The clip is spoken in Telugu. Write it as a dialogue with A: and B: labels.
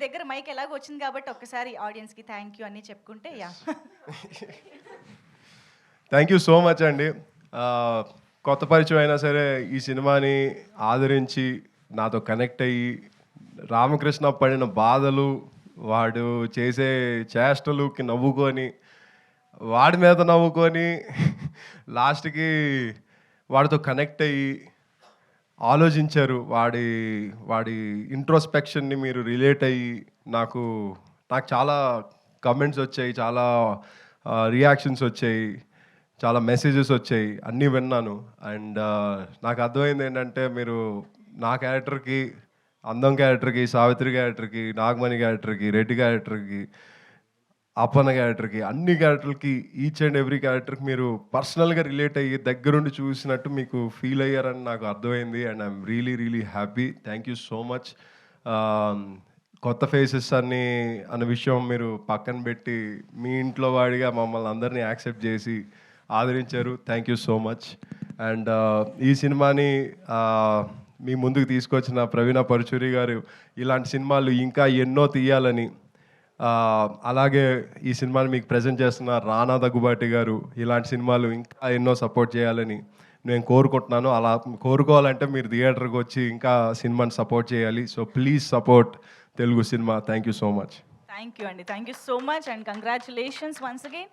A: దగ్గర మైక్ ఎలాగో వచ్చింది కాబట్టి ఒక్కసారి ఆడియన్స్‌కి థ్యాంక్ యూ అని చెప్పుకుంటే
B: థ్యాంక్ యూ సో మచ్ అండి. కొత్త పరిచయం అయినా సరే ఈ సినిమాని ఆదరించి నాతో కనెక్ట్ అయ్యి రామకృష్ణ పడిన బాధలు, వాడు చేసే చేష్టలుకి నవ్వుకొని, వాడి మీద నవ్వుకొని లాస్ట్‌కి వాడితో కనెక్ట్ అయ్యి ఆలోచించారు. వాడి వాడి ఇంట్రోస్పెక్షన్‌ని మీరు రిలేట్ అయ్యి నాకు నాకు చాలా కమెంట్స్ వచ్చాయి. చాలా రియాక్షన్స్ వచ్చాయి. చాలా మెసేజెస్ వచ్చాయి. అన్నీ విన్నాను. అండ్ నాకు అర్థమైంది ఏంటంటే మీరు నా క్యారెక్టర్‌కి, అందం క్యారెక్టర్‌కి, సావిత్రి క్యారెక్టర్‌కి, నాగమణి క్యారెక్టర్‌కి, రెడ్డి క్యారెక్టర్‌కి, అప్పన్న క్యారెక్టర్‌కి, అన్ని క్యారెక్టర్‌లకి ఈచ్ అండ్ ఎవ్రీ క్యారెక్టర్‌కి మీరు పర్సనల్‌గా రిలేట్ అయ్యి దగ్గరుండి చూసినట్టు మీకు ఫీల్ అయ్యారని నాకు అర్థమైంది. And I'm really really happy. Thank you so much. కొత్త ఫేసెస్ అన్న విషయం మీరు పక్కన పెట్టి మీ ఇంట్లో వాడిగా మమ్మల్ని అందరినీ యాక్సెప్ట్ చేసి ఆదరించారు. Thank you so much. And ఈ సినిమాని మీ ముందుకు తీసుకొచ్చిన ప్రవీణ పరుచూరి గారు ఇలాంటి సినిమాలు ఇంకా ఎన్నో తీయాలని, అలాగే ఈ సినిమాని మీకు ప్రజెంట్ చేస్తున్న రానా దగ్గుబాటి గారు ఇలాంటి సినిమాలు ఇంకా ఎన్నో సపోర్ట్ చేయాలని నేను కోరుకుంటున్నాను. అలా కోరుకోవాలంటే మీరు థియేటర్కి వచ్చి ఇంకా సినిమాని సపోర్ట్ చేయాలి. So please support Telugu cinema. Thank you so much.
A: Thank you అండి. Thank you so much and congratulations once again.